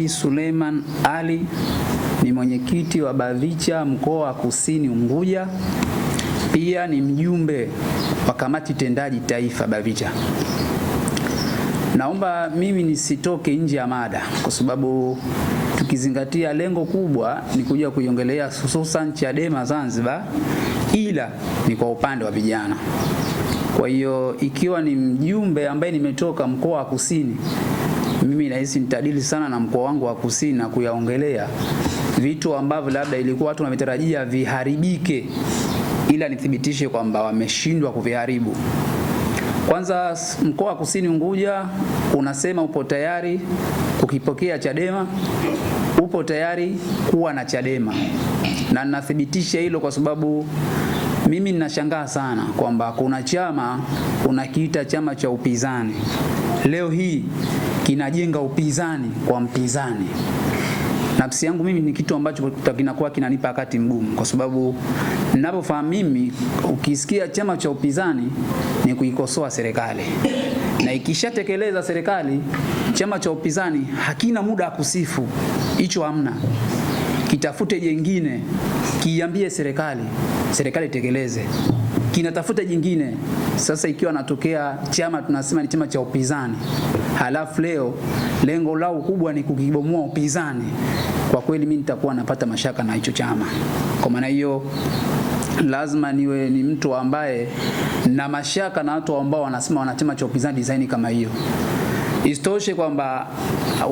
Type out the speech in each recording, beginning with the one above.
Suleiman Ali ni mwenyekiti wa BAVICHA mkoa wa Kusini Unguja. Pia ni mjumbe wa kamati tendaji taifa BAVICHA. Naomba mimi nisitoke nje ya mada kwa sababu tukizingatia lengo kubwa ni kuja kuiongelea hususan Chadema Zanzibar, ila ni kwa upande wa vijana. Kwa hiyo ikiwa ni mjumbe ambaye nimetoka mkoa wa Kusini, mimi nahisi nitadili sana na mkoa wangu wa Kusini na kuyaongelea vitu ambavyo labda ilikuwa watu wametarajia viharibike, ila nithibitishe kwamba wameshindwa kuviharibu. Kwanza, mkoa wa Kusini Unguja unasema upo tayari kukipokea Chadema, upo tayari kuwa na Chadema, na ninathibitisha hilo kwa sababu mimi ninashangaa sana kwamba kuna chama unakiita chama cha upinzani, leo hii kinajenga upinzani kwa mpinzani. Nafsi yangu mimi ni kitu ambacho kinakuwa kinanipa wakati mgumu, kwa sababu ninapofahamu mimi ukisikia chama cha upinzani ni kuikosoa serikali, na ikishatekeleza serikali chama cha upinzani hakina muda wa kusifu, hicho hamna. Kitafute jingine, kiambie serikali tekeleze, kinatafuta jingine. Sasa ikiwa natokea chama tunasema ni chama cha upinzani, halafu leo lengo lao kubwa ni kukibomoa upinzani, kwa kweli mimi nitakuwa napata mashaka na hicho chama. Kwa maana hiyo lazima niwe ni mtu ambaye na mashaka na watu ambao wanasema wana chama cha upinzani design kama hiyo. Isitoshe kwamba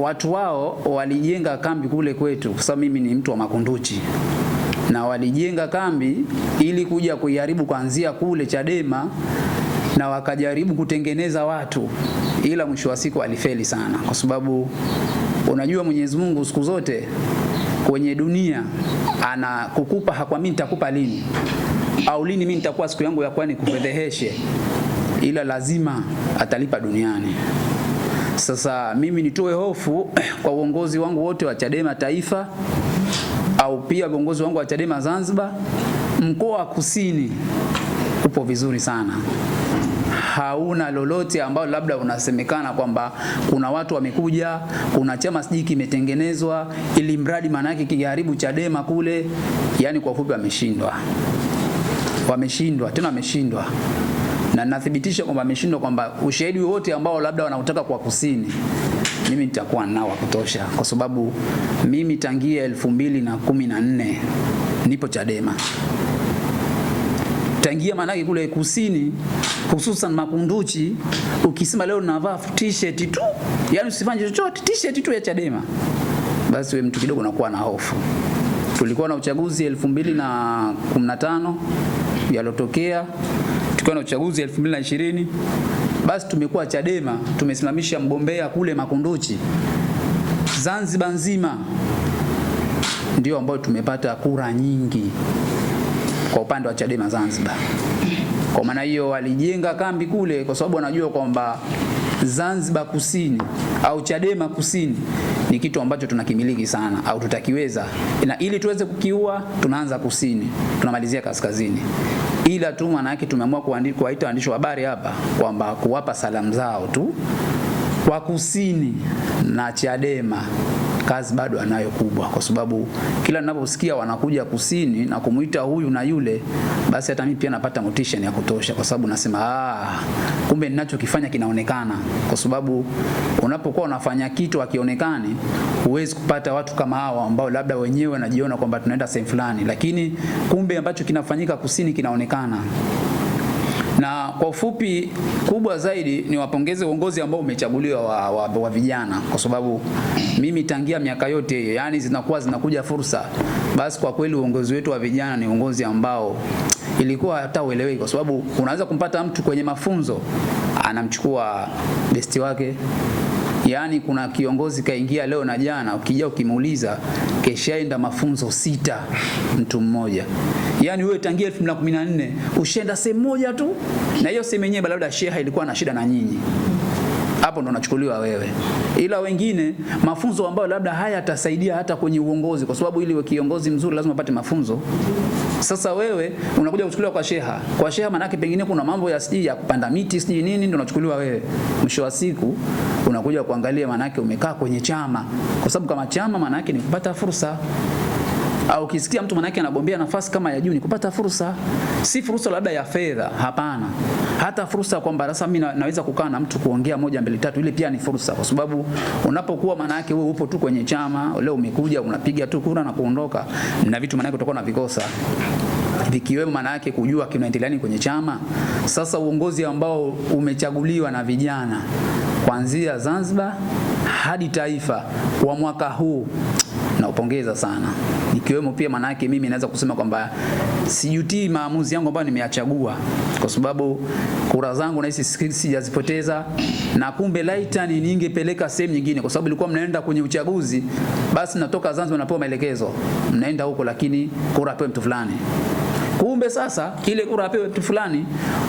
watu wao walijenga kambi kule kwetu, kwa sababu mimi ni mtu wa Makunduchi, na walijenga kambi ili kuja kuiharibu kuanzia kule Chadema, na wakajaribu kutengeneza watu, ila mwisho wa siku alifeli sana, kwa sababu unajua Mwenyezi Mungu siku zote kwenye dunia anakukupa, hakwamini nitakupa lini au lini mimi nitakuwa siku yangu ya kwani kufedheheshe, ila lazima atalipa duniani. Sasa mimi nitoe hofu kwa uongozi wangu wote wa Chadema taifa, au pia uongozi wangu wa Chadema Zanzibar. Mkoa wa Kusini upo vizuri sana, hauna lolote ambao labda unasemekana kwamba kuna watu wamekuja, kuna chama sijui kimetengenezwa ili mradi maana yake kiharibu Chadema kule. Yani kwa ufupi wameshindwa, na nathibitisha kwamba wameshindwa, kwamba ushahidi wote ambao labda wanautaka kwa Kusini mimi nitakuwa nao wa kutosha, kwa sababu mimi tangia 2014 nipo Chadema. Tangia manake kule Kusini, hususan Makunduchi, ukisema leo navaa t-shirt tu, yani usifanye chochote, t-shirt tu ya Chadema, basi wewe mtu kidogo unakuwa na hofu. Tulikuwa na uchaguzi 2015 yalotokea, tulikuwa na uchaguzi 2020, basi tumekuwa Chadema tumesimamisha mgombea kule Makunduchi Zanzibar nzima, ndio ambao tumepata kura nyingi kwa upande wa Chadema Zanzibar. Kwa maana hiyo walijenga kambi kule, kwa sababu wanajua kwamba Zanzibar Kusini au Chadema Kusini ni kitu ambacho tunakimiliki sana au tutakiweza, na ili tuweze kukiua tunaanza Kusini tunamalizia Kaskazini. Ila tu maana yake tumeamua kuwaita waandishi wa habari hapa kwamba kuwapa salamu zao tu kwa Kusini na Chadema. Kazi bado anayo kubwa, kwa sababu kila ninaposikia wanakuja Kusini na kumuita huyu na yule, basi hata mimi pia napata motivation ya kutosha, kwa sababu nasema kumbe ninachokifanya kinaonekana. Kwa sababu unapokuwa unafanya kitu hakionekani, huwezi kupata watu kama hao ambao labda wenyewe wanajiona kwamba tunaenda sehemu fulani, lakini kumbe ambacho kinafanyika Kusini kinaonekana. Na kwa ufupi kubwa zaidi ni wapongeze uongozi ambao umechaguliwa wa vijana, kwa sababu mimi tangia miaka yote hiyo, yani zinakuja fursa, basi kwa kweli uongozi wetu wa vijana ni uongozi ambao ilikuwa hata ueleweki, kwa sababu unaweza kumpata mtu kwenye mafunzo anamchukua besti wake. Yani kuna kiongozi kaingia leo na jana, ukija ukimuuliza keshaenda mafunzo 6 mtu mmoja. Yani wewe tangia 2014 ushaenda sehemu moja tu, na hiyo sehemu yenyewe labda sheha ilikuwa na shida na nyinyi. hapo ndo unachukuliwa wewe. Ila wengine mafunzo ambayo labda haya yatasaidia hata kwenye uongozi, kwa sababu ili uwe kiongozi mzuri lazima upate mafunzo. Sasa wewe unakuja kuchukuliwa kwa sheha. Kwa sheha maana yake pengine kuna mambo ya siji ya kupanda miti siji nini, ndio unachukuliwa wewe. Mwisho wa siku unakuja kuangalia maana yake umekaa kwenye chama. Kwa sababu kama chama maana yake ni kupata fursa. Au ukisikia mtu manake anagombea nafasi kama ya juu ni kupata fursa. Si fursa labda ya fedha, hapana. Hata fursa kwamba sasa mimi naweza kukaa na mtu kuongea 1 2 3, ile pia ni fursa, kwa sababu unapokuwa manake wewe upo tu kwenye chama, leo umekuja unapiga tu kura na kuondoka, na vitu manake utakuwa na vikosa. Vikiwemo maana yake kujua kinaendelea nini kwenye chama. Sasa uongozi ambao umechaguliwa na vijana kuanzia Zanzibar hadi taifa kwa mwaka huu naupongeza sana. Ikiwemo pia maana yake mimi naweza kusema kwamba sijutii maamuzi yangu ambayo nimeyachagua, kwa sababu kura zangu nahisi sijazipoteza, na kumbe laitani ningepeleka sehemu nyingine, kwa sababu ilikuwa mnaenda kwenye uchaguzi basi natoka Zanzibar napewa maelekezo mnaenda huko, lakini kura apewe mtu fulani. Kumbe sasa ile kura apewe mtu fulani,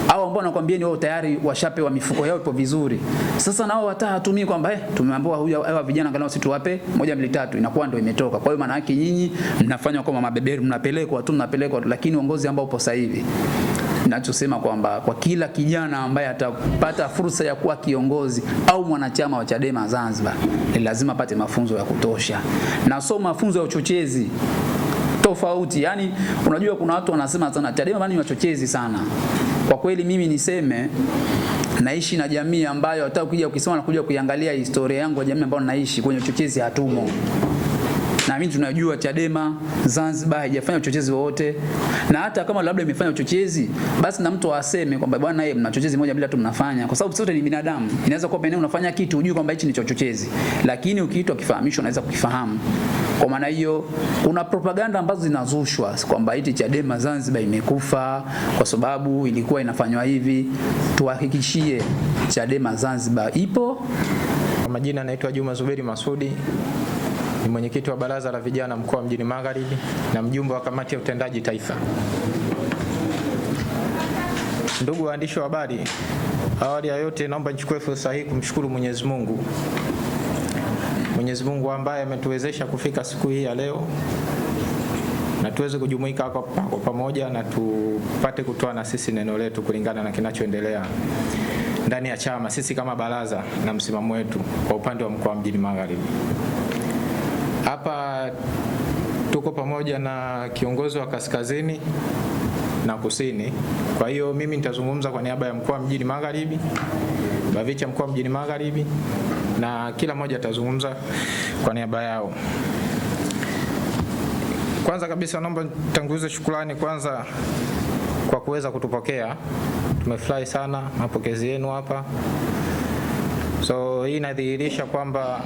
au ambao nakwambieni wao tayari washapewa mifuko yao ipo vizuri. Sasa nao watahatumii kwamba tumeambiwa huyu hawa vijana angalau sisi tuwape 1 2 3, inakuwa ndio imetoka. Kwa hiyo maana yake nyinyi mnafanya kama mabeberu, mnapelekwa tu, lakini uongozi ambao upo sasa hivi ninachosema kwamba kwa kila kijana ambaye atapata fursa ya kuwa kiongozi au mwanachama wa Chadema Zanzibar, ni lazima apate mafunzo ya kutosha, na sio mafunzo ya uchochezi tofauti. Yani unajua kuna watu wanasema sana Chadema bani wachochezi sana. Kwa kweli mimi niseme naishi na jamii ambayo hata ukija ukisema na kuja kuiangalia historia yangu ya jamii ambayo naishi, kwenye uchochezi hatumo. Na mimi tunajua Chadema Zanzibar haijafanya uchochezi wowote, na hata kama labda imefanya uchochezi basi na mtu aseme kwamba bwana yeye mnachochezi 1 bila tu mnafanya, kwa sababu sote ni binadamu. Inaweza kuwa pengine unafanya kitu hujui kwamba hichi ni uchochezi, lakini ukiitwa kifahamishwa unaweza kukifahamu. Kwa maana hiyo kuna propaganda ambazo zinazushwa kwamba eti Chadema Zanzibar imekufa kwa sababu ilikuwa inafanywa hivi. Tuhakikishie Chadema Zanzibar ipo. Kwa majina naitwa Juma Zuberi Masudi, ni mwenyekiti wa baraza la vijana mkoa wa Mjini Magharibi na mjumbe wa kamati ya utendaji taifa. Ndugu waandishi wa habari, awali ya yote naomba nichukue fursa hii kumshukuru Mwenyezi Mungu. Mwenyezi Mungu ambaye ametuwezesha kufika siku hii ya leo na tuweze kujumuika hapa kwa pamoja na tupate kutoa na sisi neno letu kulingana na kinachoendelea ndani ya chama, sisi kama baraza na msimamo wetu kwa upande wa mkoa wa Mjini Magharibi. Hapa tuko pamoja na kiongozi wa kaskazini na kusini. Kwa hiyo mimi nitazungumza kwa niaba ya mkoa wa Mjini Magharibi, BAVICHA mkoa wa Mjini Magharibi, na kila mmoja atazungumza kwa niaba yao. Kwanza kabisa naomba nitangulize shukrani kwanza kwa kuweza kutupokea. Tumefurahi sana mapokezi yenu hapa. So hii inadhihirisha kwamba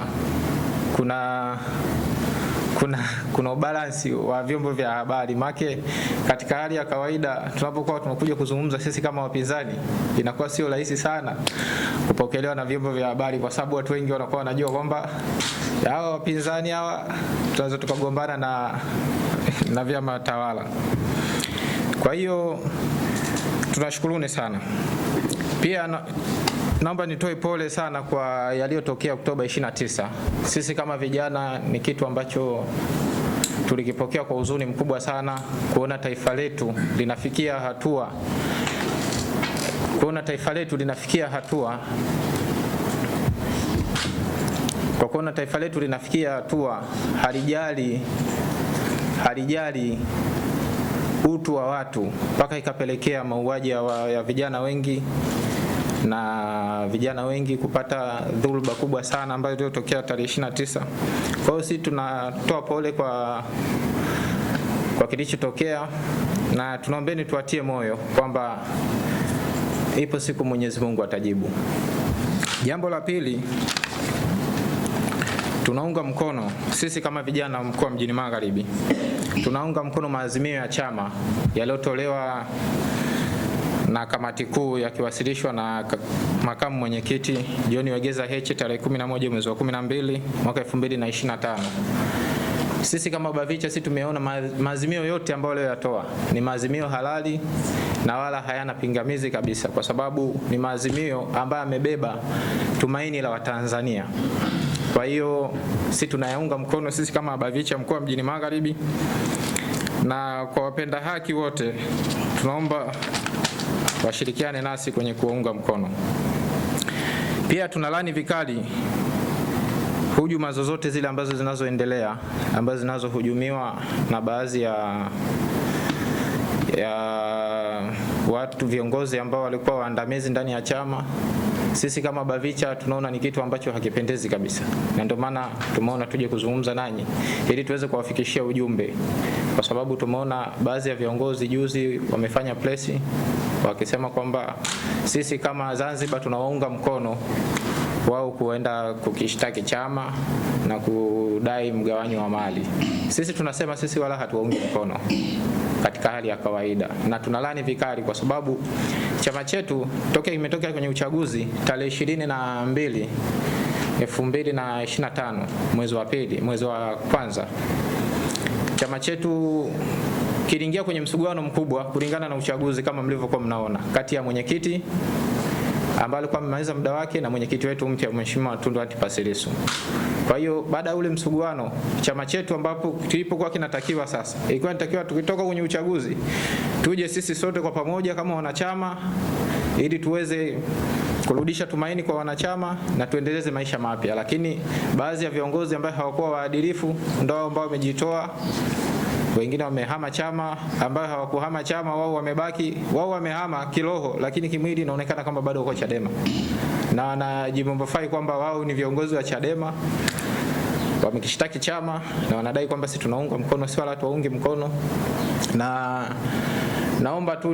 kuna ubalansi wa vyombo vya habari. Make katika hali ya kawaida tunapokuwa tunakuja kuzungumza sisi kama wapinzani, inakuwa sio rahisi sana kupokelewa na vyombo vya habari, kwa sababu watu wengi wanakuwa wanajua kwamba hawa wapinzani hawa tunaweza tukagombana na vyama tawala. Kwa hiyo tunashukuruni sana. Pia naomba nitoe pole sana kwa yaliyotokea Oktoba 29. Sisi kama vijana ni kitu ambacho tulikipokea kwa huzuni mkubwa sana, kuona taifa letu linafikia hatua halijali utu wa watu, mpaka ikapelekea mauaji ya vijana wengi na vijana wengi kupata dhuluma kubwa sana ambayo ilitokea tarehe 29. Kwa hiyo sisi tunatoa pole kwa kilichotokea, na tunaombeni tuatie moyo kwamba ipo siku Mwenyezi Mungu atajibu. Jambo la pili, tunaunga mkono sisi kama vijana mkoa Mjini Magharibi, tunaunga mkono maazimio ya chama yaliyotolewa na kamati kuu yakiwasilishwa na makamu mwenyekiti John Wegeza Heche tarehe 11 mwezi wa 12 mwaka 2025. Sisi kama BAVICHA sisi tumeona maazimio yote ambayo leo yatoa ni maazimio halali na wala hayana pingamizi kabisa, kwa sababu ni maazimio ambayo amebeba tumaini la Watanzania. Kwa hiyo sisi tunayaunga mkono, sisi kama BAVICHA mkoa Mjini Magharibi, na kwa wapenda haki wote tunaomba washirikiane nasi kwenye kuunga mkono. Pia tunalani vikali hujuma zozote zile ambazo zinazoendelea, ambazo zinazohujumiwa na baadhi ya watu viongozi ambao walikuwa waandamizi ndani ya chama. Sisi kama BAVICHA tunaona ni kitu ambacho hakipendezi kabisa, na ndio maana tumeona tuje kuzungumza nanyi ili tuweze kuwafikishia ujumbe, kwa sababu tumeona baadhi ya viongozi juzi wamefanya press wakisema kwamba sisi kama Zanzibar tunawaunga mkono wao kuenda kukishtaki chama na kudai mgawanyo wa mali. Sisi tunasema sisi wala hatuwaungi mkono katika hali ya kawaida, na tunalani vikali, kwa sababu chama chetu imetoka kwenye uchaguzi tarehe 22 2025 mwezi wa kwanza. Chama chetu kiliingia kwenye msuguano mkubwa kulingana na uchaguzi kama mlivyokuwa mnaona, kati ya mwenyekiti ambaye alikuwa amemaliza muda wake na mwenyekiti wetu mpya Mheshimiwa Tundu Antipas Lissu. Kwa hiyo baada ya ule msuguano, chama chetu ambapo tulipokuwa kinatakiwa sasa, ilikuwa inatakiwa tukitoka kwenye uchaguzi tuje sisi sote kwa pamoja kama wanachama ili tuweze kurudisha tumaini kwa wanachama na tuendeleze maisha mapya, lakini baadhi ya viongozi ambao hawakuwa waadilifu ndio ambao wamejitoa. Wengine wamehama chama, ambao hawakuhama chama wao wamehama kiroho, lakini kimwili inaonekana kama bado wako Chadema, na wanajimbofai kwamba wao ni viongozi wa Chadema. Wamekishtaki chama na wanadai kwamba sisi tunaunga mkono, si wala hatuwaungi mkono. Na naomba tu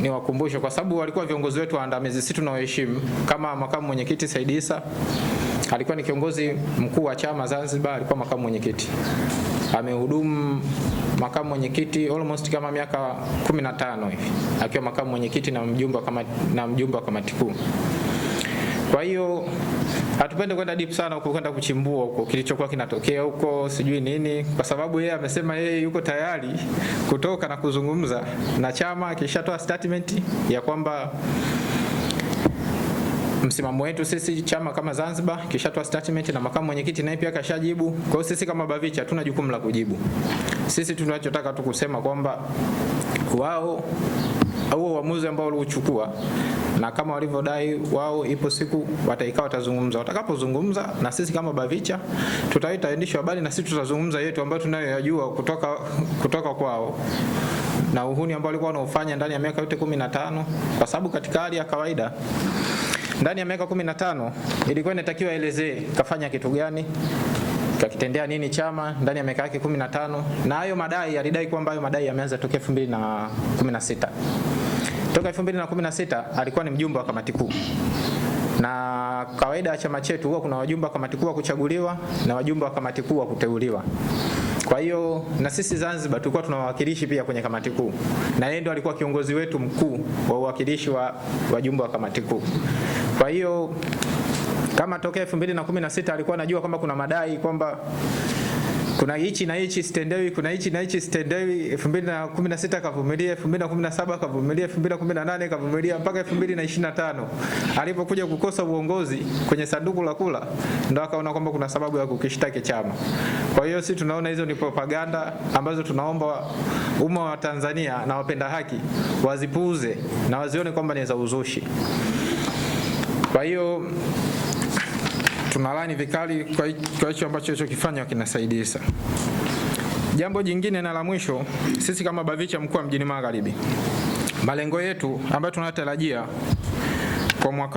niwakumbushe, kwa sababu walikuwa viongozi wetu waandamizi, sisi tunawaheshimu. Kama makamu mwenyekiti Said Issa alikuwa ni kiongozi mkuu wa chama Zanzibar, alikuwa makamu mwenyekiti, amehudumu makamu mwenyekiti almost kama miaka 15 hivi akiwa makamu mwenyekiti na mjumbe wa kamati kuu. Kwa hiyo hatupende kwenda deep sana huko, kwenda kuchimbua huko kilichokuwa kinatokea huko sijui nini, kwa sababu yeye amesema yeye yuko tayari kutoka na kuzungumza na chama, kishatoa statement ya kwamba msimamo wetu sisi chama kama Zanzibar, kishatoa statement na makamu mwenyekiti naye pia kashajibu. Kwa hiyo sisi kama BAVICHA hatuna jukumu la kujibu. Sisi tunachotaka tu kusema kwamba wao au uamuzi ambao walichukua, na kama walivyodai wao, ipo siku watazungumza. Watakapozungumza, na sisi kama BAVICHA tutaita waandishi wa habari na sisi tutazungumza yetu ambayo tunayoyajua kutoka kwao na uhuni ambao walikuwa wanaofanya ndani ya miaka yote 15, kwa sababu katika hali ya kawaida ndani ya miaka 15 ilikuwa inatakiwa elezee kafanya kitu gani, kakitendea nini chama ndani ya miaka yake 15. Na hayo madai alidai kwamba hayo madai yameanza tokea 2016. Toka 2016 alikuwa ni mjumbe wa kamati kuu. Na kawaida ya chama chetu huwa kuna wajumbe wa kamati kuu kuchaguliwa na wajumbe wa kamati kuu kuteuliwa. Kwa hiyo na sisi Zanzibar tulikuwa tuna wawakilishi pia kwenye kamati kuu, na yeye ndo alikuwa kiongozi wetu mkuu wa uwakilishi wa wajumbe wa kamati kuu. Kwa hiyo kama tokea 2016 alikuwa anajua kwamba kuna madai kwamba kuna hichi na hichi stendewi, kuna hichi na hichi stendewi, 2016 kavumilia, 2017 kavumilia, 2018 kavumilia, mpaka 2025 alipokuja kukosa uongozi kwenye sanduku la kula ndo akaona kwamba kuna sababu ya kukishtaki chama. Kwa hiyo sisi tunaona hizo ni propaganda ambazo tunaomba umma wa Tanzania na wapenda haki wazipuuze na wazione kwamba ni za uzushi. Kwa hiyo tunalani vikali kwa hicho ambacho kifanywa kinasaidia Issa. Jambo jingine na la mwisho, sisi kama BAVICHA mkoa Mjini Magharibi, malengo yetu ambayo tunatarajia kwa mwaka